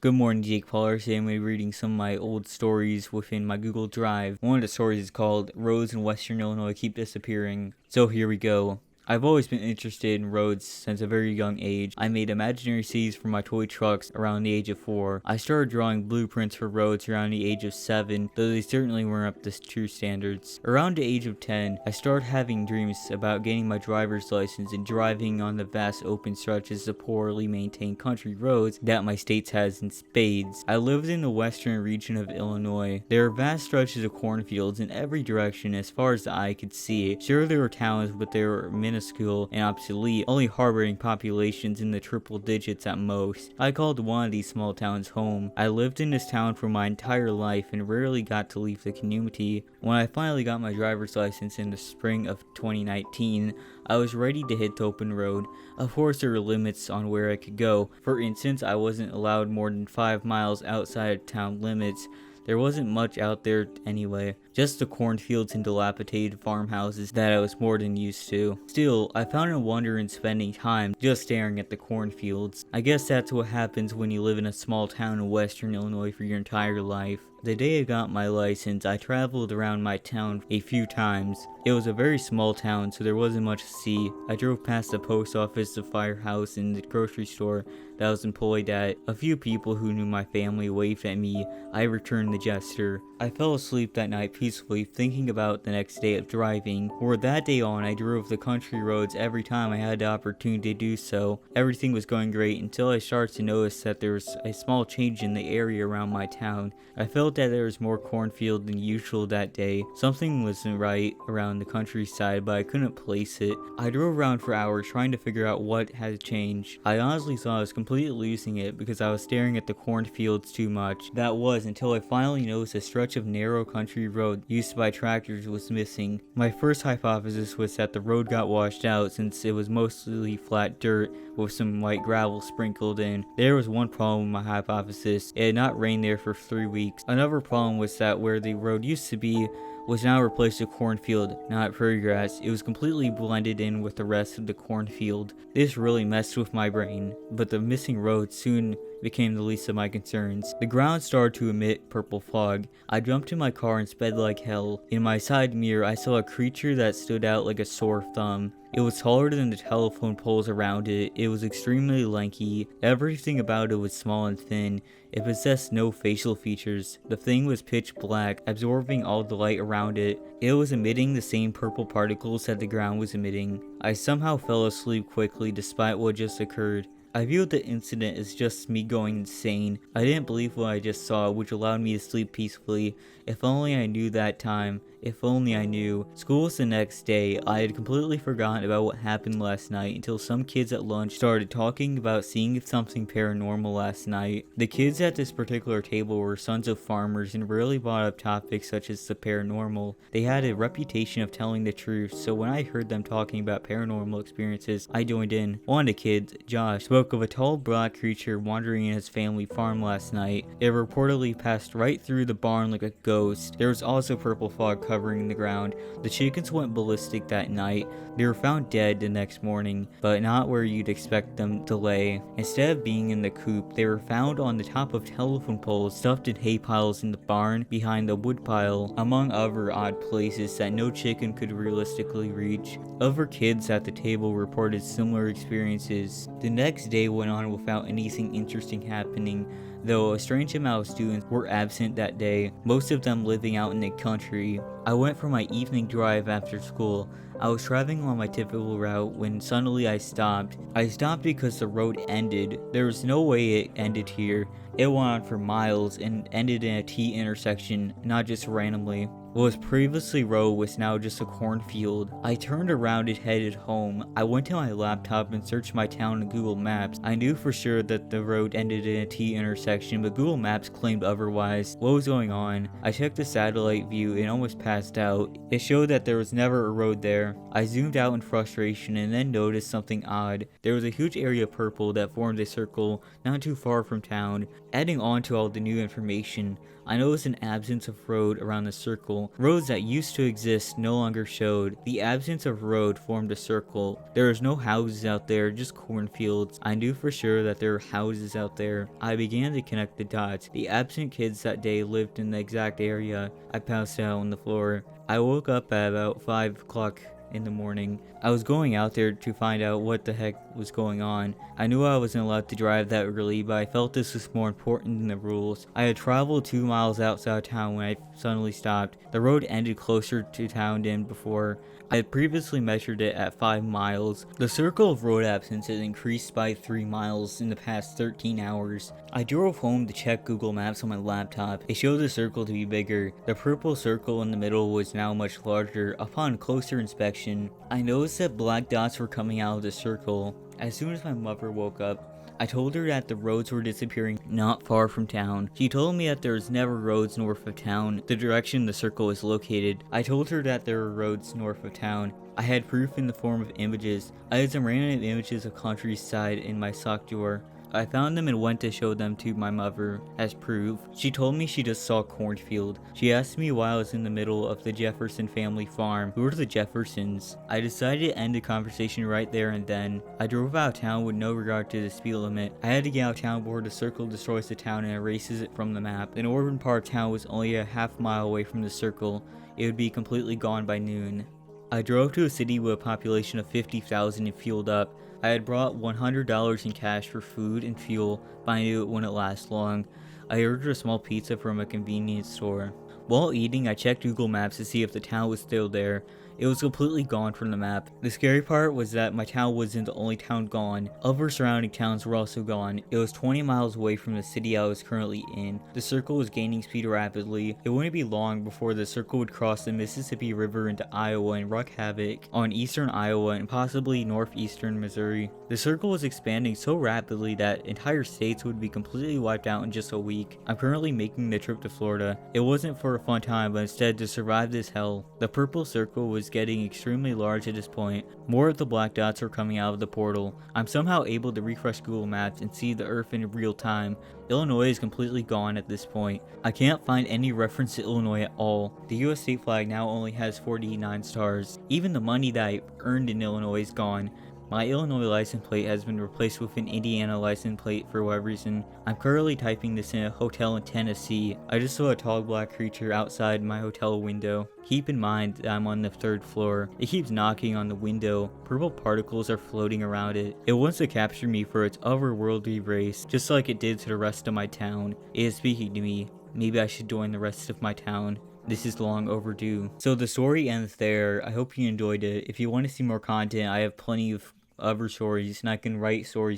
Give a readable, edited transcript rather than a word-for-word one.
Good morning, Jake Paul. Today I'm going to be reading some of my old stories within my Google Drive. One of the stories is called Roads in Western Illinois Keep Disappearing. So here we go. I've always been interested in roads since a very young age. I made imaginary cities for my toy trucks around the age of 4. I started drawing blueprints for roads around the age of 7, though they certainly weren't up to true standards. Around the age of 10, I started having dreams about getting my driver's license and driving on the vast open stretches of poorly maintained country roads that my state has in spades. I lived in the western region of Illinois. There are vast stretches of cornfields in every direction as far as the eye could see. Sure, there were towns, but they were minuscule and obsolete, only harboring populations in the triple digits at most. I called one of these small towns home. I lived in this town for my entire life and rarely got to leave the community. When I finally got my driver's license in the spring of 2019, I was ready to hit the open road. Of course, there were limits on where I could go. For instance, I wasn't allowed more than 5 miles outside of town limits. There wasn't much out there anyway, just the cornfields and dilapidated farmhouses that I was more than used to. Still, I found a wonder in spending time just staring at the cornfields. I guess that's what happens when you live in a small town in western Illinois for your entire life. The day I got my license, I traveled around my town a few times. It was a very small town, so there wasn't much to see. I drove past the post office, the firehouse, and the grocery store that I was employed at. A few people who knew my family waved at me. I returned the gesture. I fell asleep that night peacefully, thinking about the next day of driving. For that day on, I drove the country roads every time I had the opportunity to do so. Everything was going great until I started to notice that there was a small change in the area around my town. I felt that there was more cornfield than usual that day. Something wasn't right around the countryside, but I couldn't place it. I drove around for hours trying to figure out what had changed. I honestly thought I was completely losing it because I was staring at the cornfields too much. That was until I finally noticed a stretch of narrow country road used by tractors was missing. My first hypothesis was that the road got washed out since it was mostly flat dirt with some white gravel sprinkled in. There was one problem with my hypothesis. It had not rained there for 3 weeks. Another problem was that where the road used to be was now replaced with cornfield, not prairie grass. It was completely blended in with the rest of the cornfield. This really messed with my brain, but the missing road soon became the least of my concerns. The ground started to emit purple fog. I jumped in my car and sped like hell. In my side mirror, I saw a creature that stood out like a sore thumb. It was taller than the telephone poles around it. It was extremely lanky. Everything about it was small and thin. It possessed no facial features. The thing was pitch black, absorbing all the light around it. It was emitting the same purple particles that the ground was emitting. I somehow fell asleep quickly despite what just occurred. I viewed the incident as just me going insane. I didn't believe what I just saw, which allowed me to sleep peacefully. If only I knew that time. If only I knew. School was the next day. I had completely forgotten about what happened last night until some kids at lunch started talking about seeing something paranormal last night. The kids at this particular table were sons of farmers and rarely brought up topics such as the paranormal. They had a reputation of telling the truth, so when I heard them talking about paranormal experiences, I joined in. One of the kids, Josh, spoke of a tall black creature wandering in his family farm last night. It reportedly passed right through the barn like a ghost. There was also purple fog covering the ground. The chickens went ballistic that night. They were found dead the next morning, but not where you'd expect them to lay. Instead of being in the coop, they were found on the top of telephone poles, stuffed in hay piles in the barn, behind the wood pile, among other odd places that no chicken could realistically reach. Other kids at the table reported similar experiences. The next day went on without anything interesting happening, though a strange amount of students were absent that day, most of them living out in the country. I went for my evening drive after school. I was traveling on my typical route when suddenly I stopped. I stopped because the road ended. There was no way it ended here. It went on for miles and ended in a T intersection, not just randomly. What was previously road was now just a cornfield. I turned around and headed home. I went to my laptop and searched my town in Google Maps. I knew for sure that the road ended in a T intersection, but Google Maps claimed otherwise. What was going on? I checked the satellite view and almost passed out. It showed that there was never a road there. I zoomed out in frustration and then noticed something odd. There was a huge area of purple that formed a circle not too far from town. Adding on to all the new information, I noticed an absence of road around the circle. circle. Roads that used to exist no longer showed. The absence of road formed a circle. There was no houses out there, just cornfields. I knew for sure that there were houses out there. I began to connect the dots. The absent kids that day lived in the exact area. I passed out on the floor. I woke up at about 5 o'clock in the morning. I was going out there to find out what the heck was going on. I knew I wasn't allowed to drive that early, but I felt this was more important than the rules. I had traveled 2 miles outside town when I suddenly stopped. The road ended closer to town than before. I had previously measured it at 5 miles. The circle of road absence had increased by 3 miles in the past 13 hours. I drove home to check Google Maps on my laptop. It showed the circle to be bigger. The purple circle in the middle was now much larger. Upon closer inspection, I noticed that black dots were coming out of the circle. As soon as my mother woke up, I told her that the roads were disappearing not far from town. She told me that there was never roads north of town, the direction the circle is located. I told her that there were roads north of town. I had proof in the form of images. I had some random images of countryside in my sock drawer. I found them and went to show them to my mother as proof. She told me she just saw a cornfield. She asked me why I was in the middle of the Jefferson family farm. Who are the Jeffersons? I decided to end the conversation right there and then. I drove out of town with no regard to the speed limit. I had to get out of town before the circle destroys the town and erases it from the map. The northern part of town was only a half mile away from the circle. It would be completely gone by noon. I drove to a city with a population of 50,000 and fueled up. I had brought $100 in cash for food and fuel, but I knew it wouldn't last long. I ordered a small pizza from a convenience store. While eating, I checked Google Maps to see if the town was still there. It was completely gone from the map. The scary part was that my town wasn't the only town gone. Other surrounding towns were also gone. It was 20 miles away from the city I was currently in. The circle was gaining speed rapidly. It wouldn't be long before the circle would cross the Mississippi River into Iowa and wreak havoc on eastern Iowa and possibly northeastern Missouri. The circle was expanding so rapidly that entire states would be completely wiped out in just a week. I'm currently making the trip to Florida. It wasn't for a fun time, but instead to survive this hell. The purple circle was getting extremely large at this point. More of the black dots were coming out of the portal. I'm somehow able to refresh Google Maps and see the Earth in real time. Illinois is completely gone at this point. I can't find any reference to Illinois at all. The US state flag now only has 49 stars. Even the money that I earned in Illinois is gone. My Illinois license plate has been replaced with an Indiana license plate for whatever reason. I'm currently typing this in a hotel in Tennessee. I just saw a tall black creature outside my hotel window. Keep in mind that I'm on the 3rd floor. It keeps knocking on the window. Purple particles are floating around it. It wants to capture me for its otherworldly race, just like it did to the rest of my town. It is speaking to me. Maybe I should join the rest of my town. This is long overdue. So the story ends there. I hope you enjoyed it. If you want to see more content, I have plenty of other stories, and I can write stories